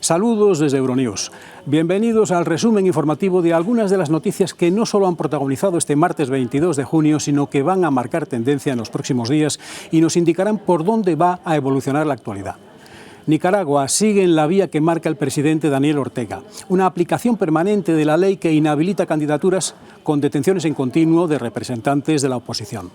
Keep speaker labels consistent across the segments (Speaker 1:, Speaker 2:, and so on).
Speaker 1: Saludos desde Euronews. Bienvenidos al resumen informativo de algunas de las noticias que no solo han protagonizado este martes 22 de junio, sino que van a marcar tendencia en los próximos días y nos indicarán por dónde va a evolucionar la actualidad. Nicaragua sigue en la vía que marca el presidente Daniel Ortega, una aplicación permanente de la ley que inhabilita candidaturas con detenciones en continuo de representantes de la oposición.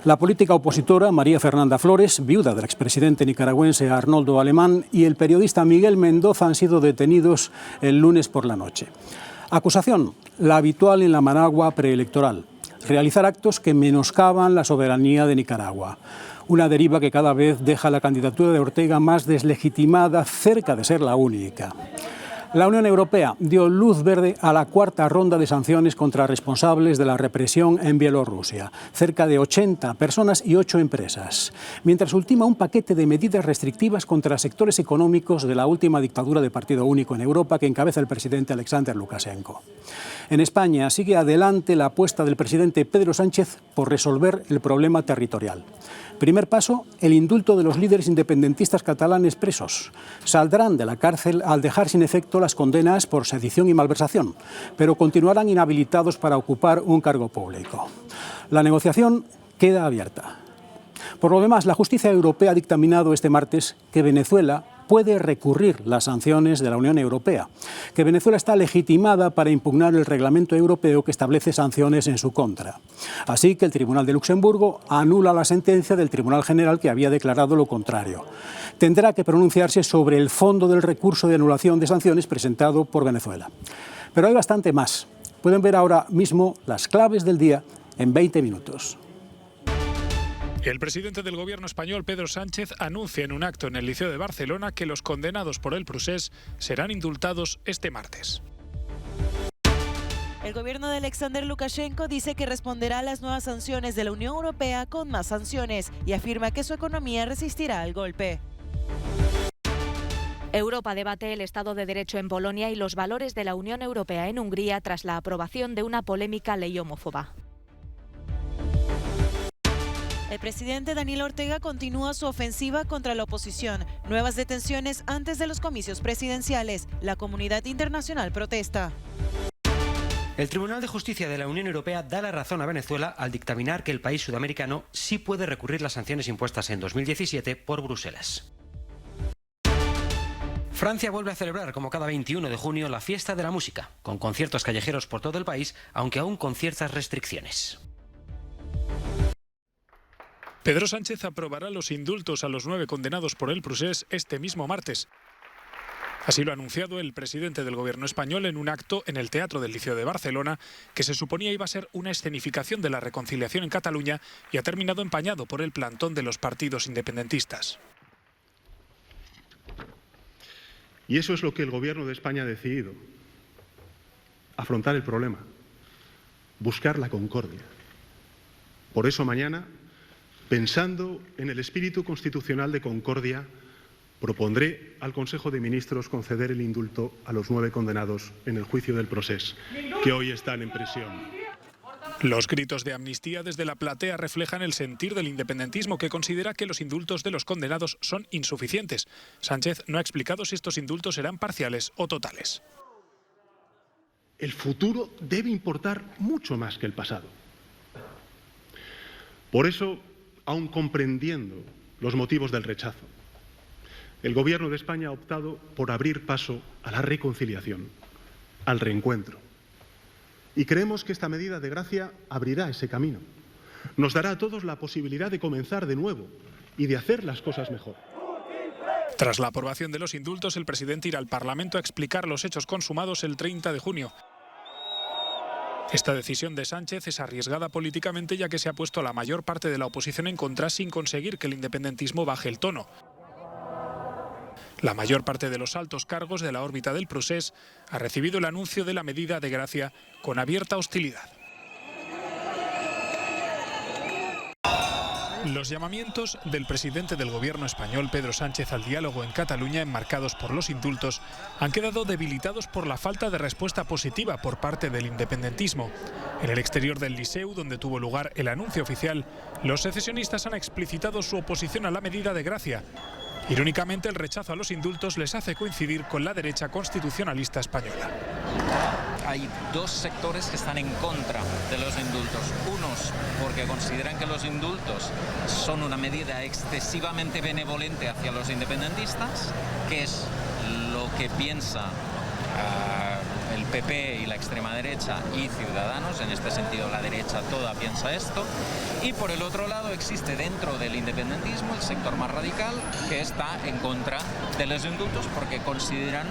Speaker 1: La política opositora María Fernanda Flores, viuda del expresidente nicaragüense Arnoldo Alemán, y el periodista Miguel Mendoza han sido detenidos el lunes por la noche. Acusación, la habitual en la Managua preelectoral: realizar actos que menoscaban la soberanía de Nicaragua. Una deriva que cada vez deja la candidatura de Ortega más deslegitimada, cerca de ser la única. La Unión Europea dio luz verde a la cuarta ronda de sanciones contra responsables de la represión en Bielorrusia. Cerca de 80 personas y 8 empresas. Mientras ultima un paquete de medidas restrictivas contra sectores económicos de la última dictadura de partido único en Europa que encabeza el presidente Alexander Lukashenko. En España sigue adelante la apuesta del presidente Pedro Sánchez por resolver el problema territorial. Primer paso, el indulto de los líderes independentistas catalanes presos. Saldrán de la cárcel al dejar sin efecto las condenas por sedición y malversación, pero continuarán inhabilitados para ocupar un cargo público. La negociación queda abierta. Por lo demás, la justicia europea ha dictaminado este martes que Venezuela puede recurrir las sanciones de la Unión Europea, que Venezuela está legitimada para impugnar el reglamento europeo que establece sanciones en su contra. Así que el Tribunal de Luxemburgo anula la sentencia del Tribunal General que había declarado lo contrario. Tendrá que pronunciarse sobre el fondo del recurso de anulación de sanciones presentado por Venezuela. Pero hay bastante más. Pueden ver ahora mismo las claves del día en 20 minutos.
Speaker 2: El presidente del gobierno español, Pedro Sánchez, anuncia en un acto en el Liceo de Barcelona que los condenados por el procés serán indultados este martes.
Speaker 3: El gobierno de Alexander Lukashenko dice que responderá a las nuevas sanciones de la Unión Europea con más sanciones y afirma que su economía resistirá al golpe.
Speaker 4: Europa debate el Estado de Derecho en Polonia y los valores de la Unión Europea en Hungría tras la aprobación de una polémica ley homófoba.
Speaker 3: El presidente Daniel Ortega continúa su ofensiva contra la oposición. Nuevas detenciones antes de los comicios presidenciales. La comunidad internacional protesta.
Speaker 5: El Tribunal de Justicia de la Unión Europea da la razón a Venezuela al dictaminar que el país sudamericano sí puede recurrir las sanciones impuestas en 2017 por Bruselas. Francia vuelve a celebrar, como cada 21 de junio, la fiesta de la música, con conciertos callejeros por todo el país, aunque aún con ciertas restricciones.
Speaker 2: Pedro Sánchez aprobará los indultos a los 9 condenados por el procés este mismo martes. Así lo ha anunciado el presidente del gobierno español en un acto en el Teatro del Liceo de Barcelona, que se suponía iba a ser una escenificación de la reconciliación en Cataluña y ha terminado empañado por el plantón de los partidos independentistas.
Speaker 6: Y eso es lo que el gobierno de España ha decidido: afrontar el problema, buscar la concordia. Por eso mañana, pensando en el espíritu constitucional de concordia, propondré al Consejo de Ministros conceder el indulto a los 9 condenados en el juicio del procés, que hoy están en prisión.
Speaker 2: Los gritos de amnistía desde la platea reflejan el sentir del independentismo, que considera que los indultos de los condenados son insuficientes. Sánchez no ha explicado si estos indultos serán parciales o totales.
Speaker 6: El futuro debe importar mucho más que el pasado. Por eso, aun comprendiendo los motivos del rechazo, el Gobierno de España ha optado por abrir paso a la reconciliación, al reencuentro. Y creemos que esta medida de gracia abrirá ese camino. Nos dará a todos la posibilidad de comenzar de nuevo y de hacer las cosas mejor.
Speaker 2: Tras la aprobación de los indultos, el presidente irá al Parlamento a explicar los hechos consumados el 30 de junio. Esta decisión de Sánchez es arriesgada políticamente, ya que se ha puesto a la mayor parte de la oposición en contra sin conseguir que el independentismo baje el tono. La mayor parte de los altos cargos de la órbita del procés ha recibido el anuncio de la medida de gracia con abierta hostilidad. Los llamamientos del presidente del gobierno español, Pedro Sánchez, al diálogo en Cataluña, enmarcados por los indultos, han quedado debilitados por la falta de respuesta positiva por parte del independentismo. En el exterior del Liceu, donde tuvo lugar el anuncio oficial, los secesionistas han explicitado su oposición a la medida de gracia. Irónicamente, el rechazo a los indultos les hace coincidir con la derecha constitucionalista española.
Speaker 7: Hay dos sectores que están en contra de los indultos. Unos porque consideran que los indultos son una medida excesivamente benevolente hacia los independentistas, que es lo que piensa el PP y la extrema derecha y Ciudadanos. En este sentido, la derecha toda piensa esto. Y por el otro lado existe dentro del independentismo el sector más radical, que está en contra de los indultos porque consideran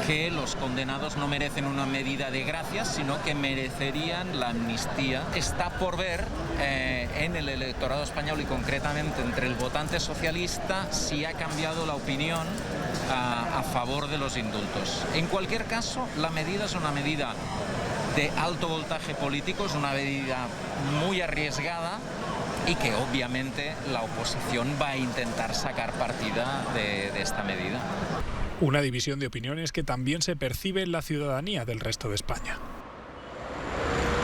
Speaker 7: que los condenados no merecen una medida de gracia, sino que merecerían la amnistía. Está por ver en el electorado español y concretamente entre el votante socialista si ha cambiado la opinión a favor de los indultos. En cualquier caso, la medida es una medida de alto voltaje político, es una medida muy arriesgada y que obviamente la oposición va a intentar sacar partida de esta medida.
Speaker 2: Una división de opiniones que también se percibe en la ciudadanía del resto de España.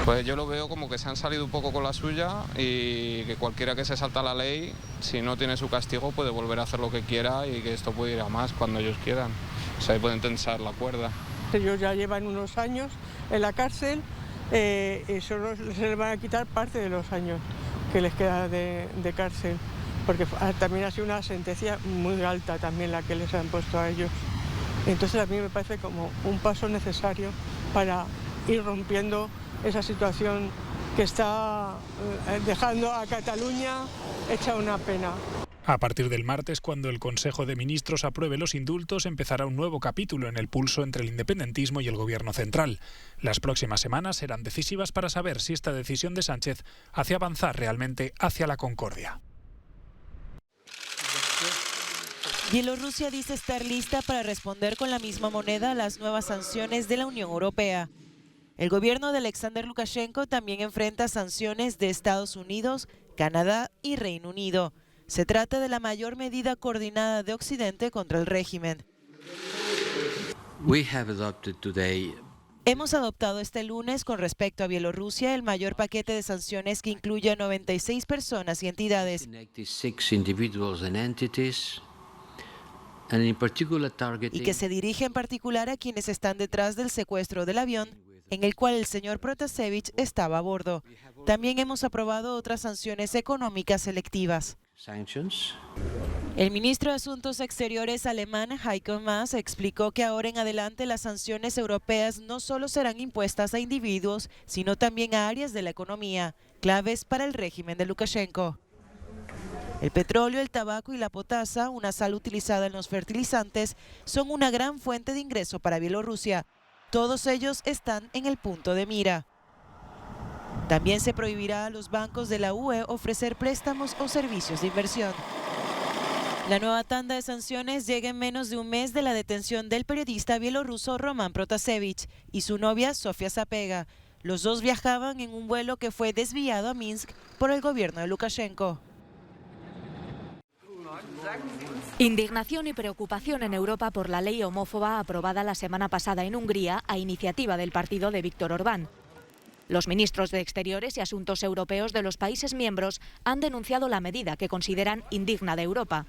Speaker 8: Pues yo lo veo como que se han salido un poco con la suya y que cualquiera que se salta la ley, si no tiene su castigo, puede volver a hacer lo que quiera y que esto puede ir a más cuando ellos quieran. O sea, ahí pueden tensar la cuerda.
Speaker 9: Ellos ya llevan unos años en la cárcel y solo se les van a quitar parte de los años que les queda de cárcel, porque también ha sido una sentencia muy alta también la que les han puesto a ellos. Entonces a mí me parece como un paso necesario para ir rompiendo esa situación que está dejando a Cataluña hecha una pena.
Speaker 2: A partir del martes, cuando el Consejo de Ministros apruebe los indultos, empezará un nuevo capítulo en el pulso entre el independentismo y el Gobierno central. Las próximas semanas serán decisivas para saber si esta decisión de Sánchez hace avanzar realmente hacia la concordia.
Speaker 3: Bielorrusia dice estar lista para responder con la misma moneda a las nuevas sanciones de la Unión Europea. El gobierno de Alexander Lukashenko también enfrenta sanciones de Estados Unidos, Canadá y Reino Unido. Se trata de la mayor medida coordinada de Occidente contra el régimen. Hemos adoptado este lunes con respecto a Bielorrusia el mayor paquete de sanciones que incluye a 96 personas y entidades. Y que se dirige en particular a quienes están detrás del secuestro del avión en el cual el señor Protasevich estaba a bordo. También hemos aprobado otras sanciones económicas selectivas. El ministro de Asuntos Exteriores alemán Heiko Maas explicó que ahora en adelante las sanciones europeas no solo serán impuestas a individuos, sino también a áreas de la economía, claves para el régimen de Lukashenko. El petróleo, el tabaco y la potasa, una sal utilizada en los fertilizantes, son una gran fuente de ingreso para Bielorrusia. Todos ellos están en el punto de mira. También se prohibirá a los bancos de la UE ofrecer préstamos o servicios de inversión. La nueva tanda de sanciones llega en menos de un mes de la detención del periodista bielorruso Roman Protasevich y su novia Sofia Sapega. Los dos viajaban en un vuelo que fue desviado a Minsk por el gobierno de Lukashenko.
Speaker 4: Indignación y preocupación en Europa por la ley homófoba aprobada la semana pasada en Hungría a iniciativa del partido de Víktor Orbán. Los ministros de Exteriores y Asuntos Europeos de los países miembros han denunciado la medida que consideran indigna de Europa.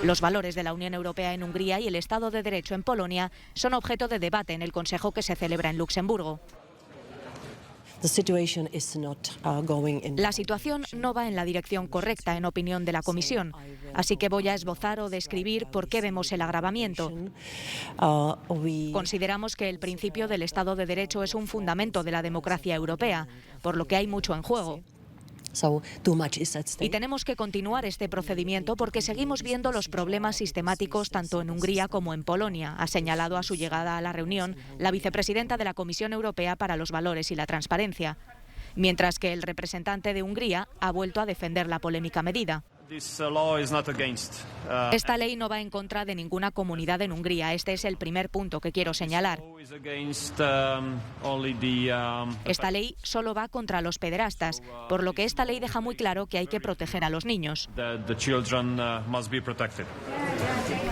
Speaker 4: Los valores de la Unión Europea en Hungría y el Estado de Derecho en Polonia son objeto de debate en el Consejo que se celebra en Luxemburgo. La situación no va en la dirección correcta, en opinión de la Comisión, así que voy a esbozar o describir por qué vemos el agravamiento. Consideramos que el principio del Estado de Derecho es un fundamento de la democracia europea, por lo que hay mucho en juego. Y tenemos que continuar este procedimiento porque seguimos viendo los problemas sistemáticos tanto en Hungría como en Polonia, ha señalado a su llegada a la reunión la vicepresidenta de la Comisión Europea para los Valores y la Transparencia, mientras que el representante de Hungría ha vuelto a defender la polémica medida. Esta ley no va en contra de ninguna comunidad en Hungría. Este es el primer punto que quiero señalar. Esta ley solo va contra los pederastas, por lo que esta ley deja muy claro que hay que proteger a los niños.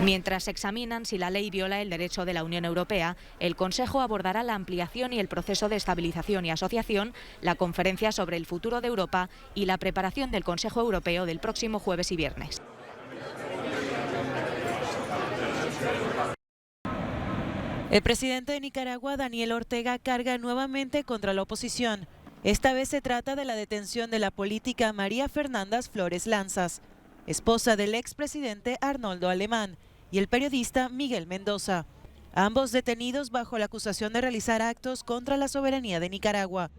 Speaker 4: Mientras examinan si la ley viola el derecho de la Unión Europea, el Consejo abordará la ampliación y el proceso de estabilización y asociación, la conferencia sobre el futuro de Europa y la preparación del Consejo Europeo del próximo jueves y viernes.
Speaker 3: El presidente de Nicaragua, Daniel Ortega, carga nuevamente contra la oposición. Esta vez se trata de la detención de la política María Fernanda Flores Lanzas, esposa del expresidente Arnoldo Alemán, y el periodista Miguel Mendoza, ambos detenidos bajo la acusación de realizar actos contra la soberanía de Nicaragua.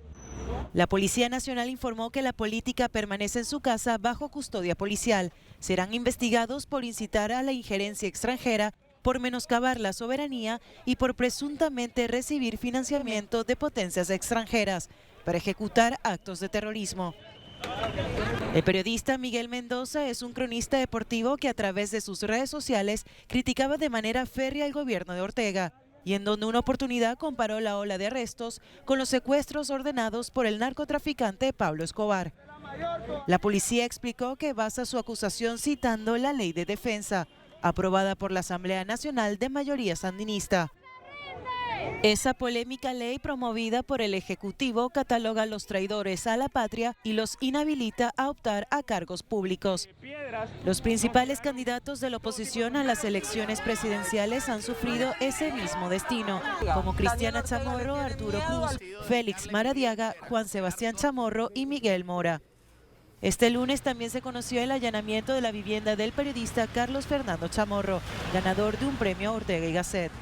Speaker 3: La Policía Nacional informó que la política permanece en su casa bajo custodia policial. Serán investigados por incitar a la injerencia extranjera, por menoscabar la soberanía y por presuntamente recibir financiamiento de potencias extranjeras para ejecutar actos de terrorismo. El periodista Miguel Mendoza es un cronista deportivo que a través de sus redes sociales criticaba de manera férrea el gobierno de Ortega, y en donde una oportunidad comparó la ola de arrestos con los secuestros ordenados por el narcotraficante Pablo Escobar. La policía explicó que basa su acusación citando la Ley de Defensa, aprobada por la Asamblea Nacional de mayoría sandinista. Esa polémica ley promovida por el Ejecutivo cataloga a los traidores a la patria y los inhabilita a optar a cargos públicos. Los principales candidatos de la oposición a las elecciones presidenciales han sufrido ese mismo destino, como Cristiana Chamorro, Arturo Cruz, Félix Maradiaga, Juan Sebastián Chamorro y Miguel Mora. Este lunes también se conoció el allanamiento de la vivienda del periodista Carlos Fernando Chamorro, ganador de un premio Ortega y Gasset.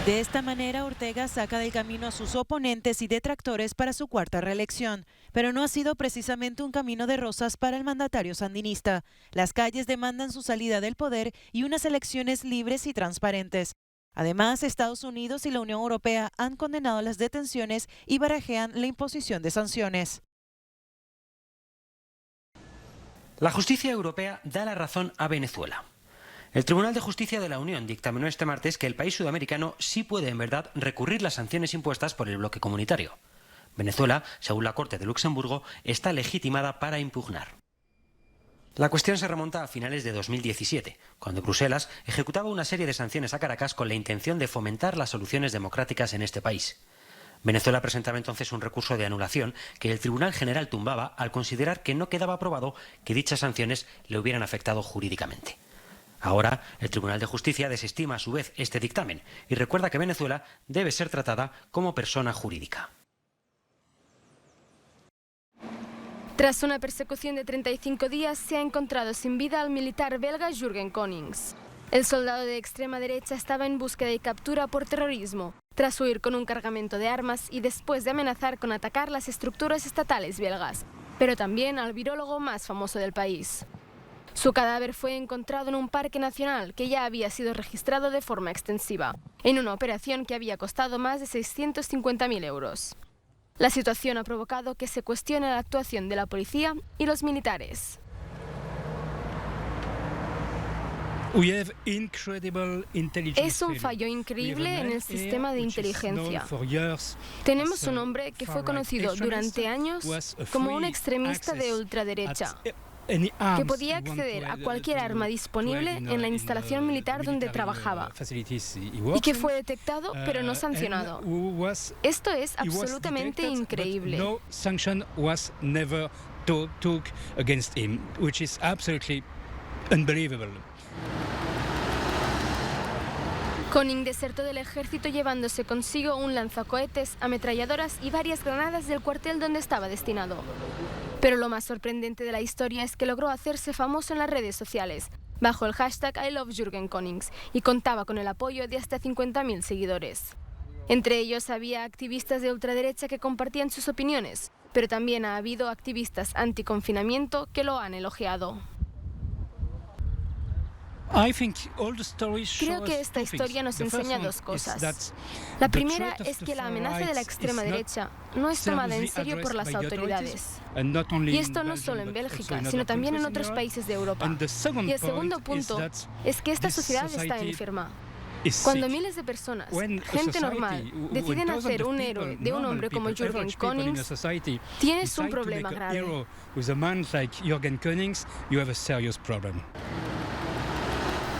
Speaker 3: De esta manera, Ortega saca del camino a sus oponentes y detractores para su cuarta reelección, pero no ha sido precisamente un camino de rosas para el mandatario sandinista. Las calles demandan su salida del poder y unas elecciones libres y transparentes. Además, Estados Unidos y la Unión Europea han condenado las detenciones y barajean la imposición de sanciones.
Speaker 5: La justicia europea da la razón a Venezuela. El Tribunal de Justicia de la Unión dictaminó este martes que el país sudamericano sí puede en verdad recurrir las sanciones impuestas por el bloque comunitario. Venezuela, según la Corte de Luxemburgo, está legitimada para impugnar. La cuestión se remonta a finales de 2017, cuando Bruselas ejecutaba una serie de sanciones a Caracas con la intención de fomentar las soluciones democráticas en este país. Venezuela presentaba entonces un recurso de anulación que el Tribunal General tumbaba al considerar que no quedaba probado que dichas sanciones le hubieran afectado jurídicamente. Ahora, el Tribunal de Justicia desestima a su vez este dictamen y recuerda que Venezuela debe ser tratada como persona jurídica.
Speaker 10: Tras una persecución de 35 días, se ha encontrado sin vida al militar belga Jürgen Konings. El soldado de extrema derecha estaba en búsqueda y captura por terrorismo, tras huir con un cargamento de armas y después de amenazar con atacar las estructuras estatales belgas, pero también al virólogo más famoso del país. Su cadáver fue encontrado en un parque nacional que ya había sido registrado de forma extensiva, en una operación que había costado más de 650.000 euros. La situación ha provocado que se cuestione la actuación de la policía y los militares. Es un fallo increíble en el sistema de inteligencia. Tenemos un hombre que fue conocido durante años como un extremista de ultraderecha, que podía acceder a cualquier arma disponible en la instalación militar donde trabajaba y que fue detectado pero no sancionado. Esto es absolutamente increíble. Koning desertó del ejército llevándose consigo un lanzacohetes, ametralladoras y varias granadas del cuartel donde estaba destinado. Pero lo más sorprendente de la historia es que logró hacerse famoso en las redes sociales, bajo el hashtag #ILoveJürgenKonings, y contaba con el apoyo de hasta 50.000 seguidores. Entre ellos había activistas de ultraderecha que compartían sus opiniones, pero también ha habido activistas anticonfinamiento que lo han elogiado. Creo que esta historia nos enseña dos cosas. La primera es que la amenaza de la extrema derecha no es tomada en serio por las autoridades. Y esto no solo en Bélgica, sino también en otros países de Europa. Y el segundo punto es que esta sociedad está enferma. Cuando miles de personas, gente normal, deciden hacer un héroe de un hombre como Jürgen Konings, tienes un problema grave.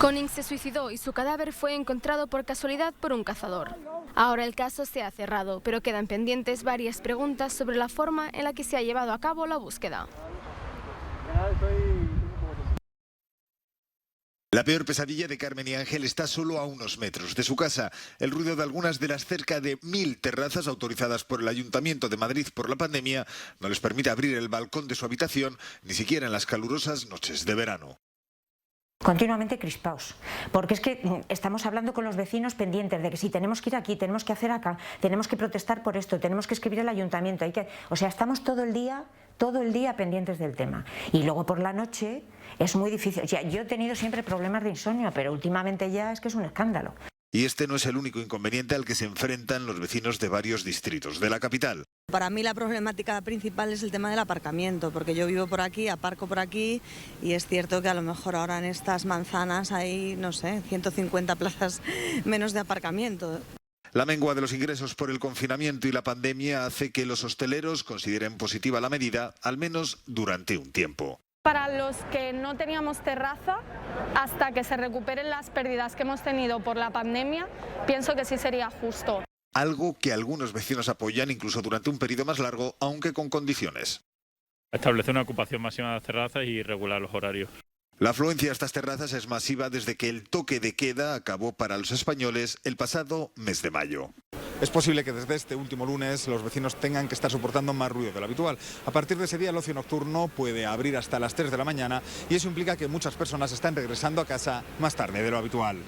Speaker 10: Konings se suicidó y su cadáver fue encontrado por casualidad por un cazador. Ahora el caso se ha cerrado, pero quedan pendientes varias preguntas sobre la forma en la que se ha llevado a cabo la búsqueda.
Speaker 11: La peor pesadilla de Carmen y Ángel está solo a unos metros de su casa. El ruido de algunas de las cerca de 1000 terrazas autorizadas por el Ayuntamiento de Madrid por la pandemia no les permite abrir el balcón de su habitación, ni siquiera en las calurosas noches de verano.
Speaker 12: Continuamente crispaos, porque es que estamos hablando con los vecinos pendientes de que si tenemos que ir aquí, tenemos que hacer acá, tenemos que protestar por esto, tenemos que escribir al ayuntamiento, o sea, estamos todo el día pendientes del tema. Y luego por la noche es muy difícil. O sea, yo he tenido siempre problemas de insomnio, pero últimamente ya es que es un escándalo.
Speaker 11: Y este no es el único inconveniente al que se enfrentan los vecinos de varios distritos de la capital.
Speaker 13: Para mí la problemática principal es el tema del aparcamiento, porque yo vivo por aquí, aparco por aquí y es cierto que a lo mejor ahora en estas manzanas hay, no sé, 150 plazas menos de aparcamiento.
Speaker 11: La mengua de los ingresos por el confinamiento y la pandemia hace que los hosteleros consideren positiva la medida, al menos durante un tiempo.
Speaker 14: Para los que no teníamos terraza, hasta que se recuperen las pérdidas que hemos tenido por la pandemia, pienso que sí sería justo.
Speaker 11: Algo que algunos vecinos apoyan incluso durante un periodo más largo, aunque con condiciones.
Speaker 15: Establecer una ocupación máxima de las terrazas y regular los horarios.
Speaker 11: La afluencia a estas terrazas es masiva desde que el toque de queda acabó para los españoles el pasado mes de mayo.
Speaker 16: Es posible que desde este último lunes los vecinos tengan que estar soportando más ruido de lo habitual. A partir de ese día el ocio nocturno puede abrir hasta las 3 de la mañana y eso implica que muchas personas están regresando a casa más tarde de lo habitual.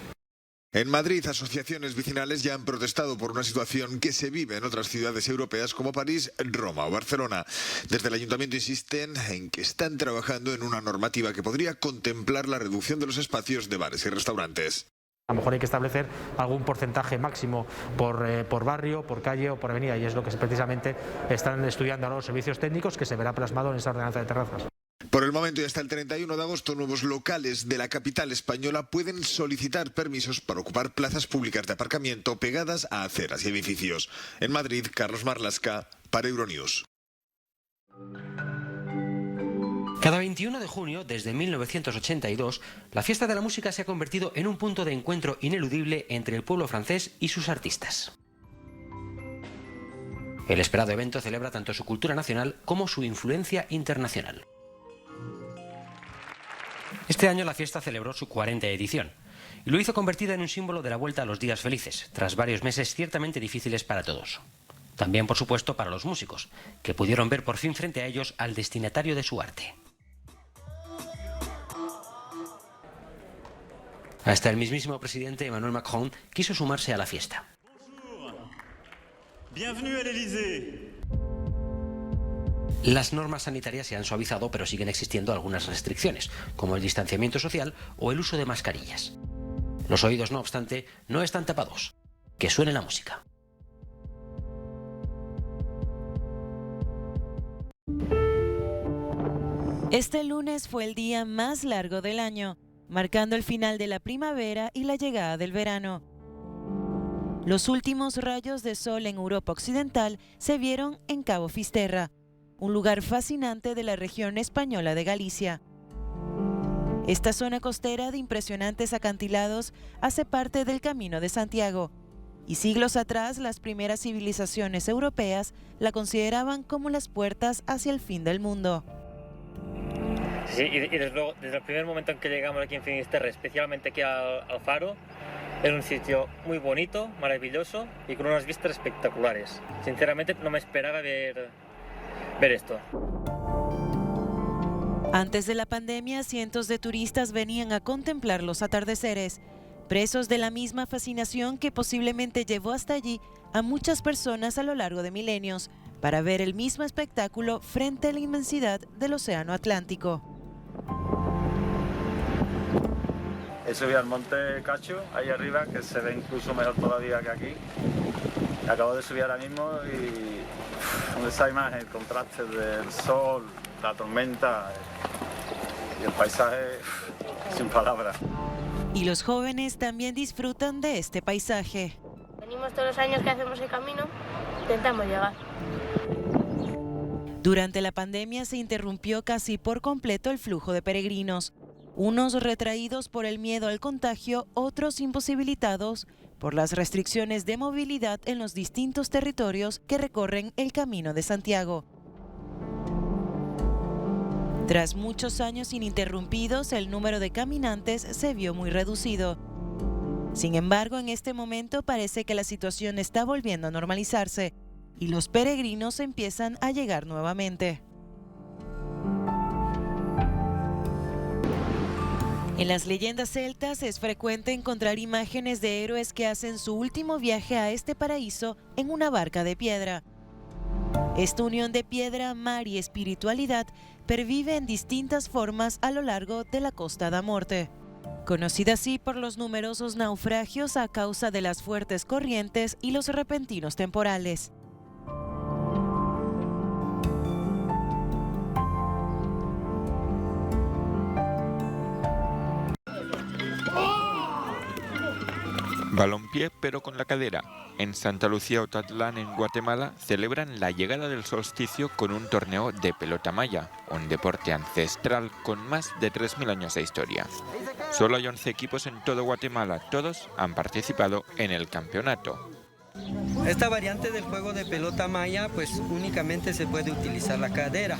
Speaker 16: En Madrid, asociaciones vecinales ya han protestado por una situación que se vive en otras ciudades europeas como París, Roma o Barcelona. Desde el ayuntamiento insisten en que están trabajando en una normativa que podría contemplar la reducción de los espacios de bares y restaurantes.
Speaker 17: A lo mejor hay que establecer algún porcentaje máximo por barrio, por calle o por avenida, y es lo que precisamente están estudiando ahora los servicios técnicos, que se verá plasmado en esa ordenanza de terrazas.
Speaker 11: Por el momento y hasta el 31 de agosto, nuevos locales de la capital española pueden solicitar permisos para ocupar plazas públicas de aparcamiento pegadas a aceras y edificios. En Madrid, Carlos Marlasca, para Euronews.
Speaker 5: Cada 21 de junio, desde 1982, la fiesta de la música se ha convertido en un punto de encuentro ineludible entre el pueblo francés y sus artistas. El esperado evento celebra tanto su cultura nacional como su influencia internacional. Este año la fiesta celebró su 40ª edición y lo hizo convertida en un símbolo de la vuelta a los días felices, tras varios meses ciertamente difíciles para todos. También, por supuesto, para los músicos, que pudieron ver por fin frente a ellos al destinatario de su arte. Hasta el mismísimo presidente Emmanuel Macron quiso sumarse a la fiesta.
Speaker 18: Bienvenue à l'Élysée.
Speaker 5: Las normas sanitarias se han suavizado, pero siguen existiendo algunas restricciones, como el distanciamiento social o el uso de mascarillas. Los oídos, no obstante, no están tapados. Que suene la música.
Speaker 3: Este lunes fue el día más largo del año, marcando el final de la primavera y la llegada del verano. Los últimos rayos de sol en Europa Occidental se vieron en Cabo Fisterra, un lugar fascinante de la región española de Galicia. Esta zona costera de impresionantes acantilados hace parte del Camino de Santiago, y siglos atrás las primeras civilizaciones europeas la consideraban como las puertas hacia el fin del mundo.
Speaker 19: Sí, y desde luego, desde el primer momento en que llegamos aquí en Finisterre, especialmente aquí al faro, es un sitio muy bonito, maravilloso y con unas vistas espectaculares. Sinceramente no me esperaba ver esto.
Speaker 3: Antes de la pandemia, cientos de turistas venían a contemplar los atardeceres, presos de la misma fascinación que posiblemente llevó hasta allí a muchas personas a lo largo de milenios, para ver el mismo espectáculo frente a la inmensidad del océano Atlántico.
Speaker 20: He subido al monte Cacho, ahí arriba, que se ve incluso mejor todavía que aquí. Acabo de subir ahora mismo y esa imagen, el contraste del sol, la tormenta y el paisaje, sin palabras.
Speaker 3: Y los jóvenes también disfrutan de este paisaje.
Speaker 10: Venimos todos los años que hacemos el camino, intentamos llegar.
Speaker 3: Durante la pandemia se interrumpió casi por completo el flujo de peregrinos, unos retraídos por el miedo al contagio, otros imposibilitados por las restricciones de movilidad en los distintos territorios que recorren el Camino de Santiago. Tras muchos años ininterrumpidos, el número de caminantes se vio muy reducido. Sin embargo, en este momento parece que la situación está volviendo a normalizarse y los peregrinos empiezan a llegar nuevamente. En las leyendas celtas es frecuente encontrar imágenes de héroes que hacen su último viaje a este paraíso en una barca de piedra. Esta unión de piedra, mar y espiritualidad pervive en distintas formas a lo largo de la Costa da Morte, conocida así por los numerosos naufragios a causa de las fuertes corrientes y los repentinos temporales.
Speaker 21: Balompié pero con la cadera. En Santa Lucía Otatlán, en Guatemala, celebran la llegada del solsticio con un torneo de pelota maya, un deporte ancestral con más de 3.000 años de historia. Solo hay 11 equipos en todo Guatemala, todos han participado en el campeonato.
Speaker 22: Esta variante del juego de pelota maya pues únicamente se puede utilizar la cadera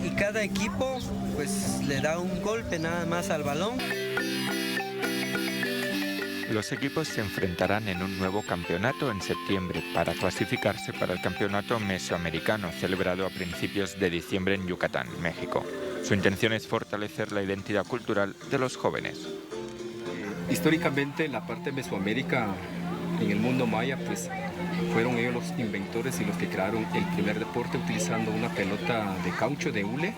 Speaker 22: y cada equipo pues le da un golpe nada más al balón.
Speaker 21: Los equipos se enfrentarán en un nuevo campeonato en septiembre para clasificarse para el campeonato mesoamericano celebrado a principios de diciembre en Yucatán, México. Su intención es fortalecer la identidad cultural de los jóvenes.
Speaker 23: Históricamente la parte de Mesoamérica en el mundo maya pues fueron ellos los inventores y los que crearon el primer deporte utilizando una pelota de caucho de hule.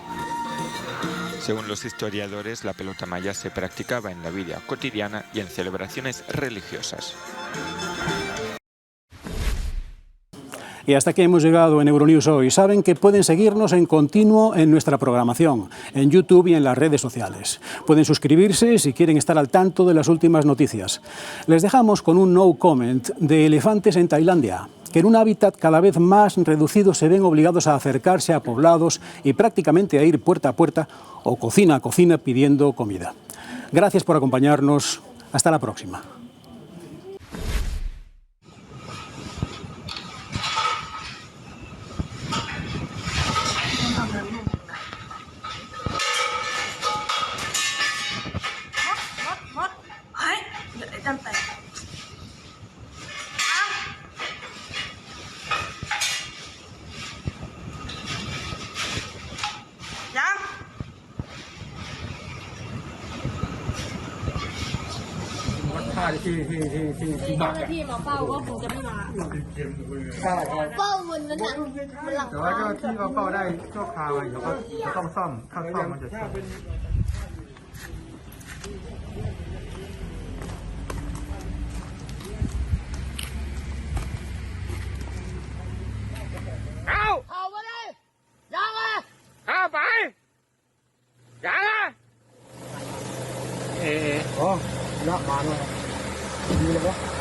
Speaker 21: Según los historiadores, la pelota maya se practicaba en la vida cotidiana y en celebraciones religiosas.
Speaker 1: Y hasta aquí hemos llegado en Euronews hoy. Saben que pueden seguirnos en continuo en nuestra programación, en YouTube y en las redes sociales. Pueden suscribirse si quieren estar al tanto de las últimas noticias. Les dejamos con un no comment de elefantes en Tailandia, que en un hábitat cada vez más reducido se ven obligados a acercarse a poblados y prácticamente a ir puerta a puerta o cocina a cocina pidiendo comida. Gracias por acompañarnos. Hasta la próxima.
Speaker 24: Ủa, nó mà nó đi đâu đó.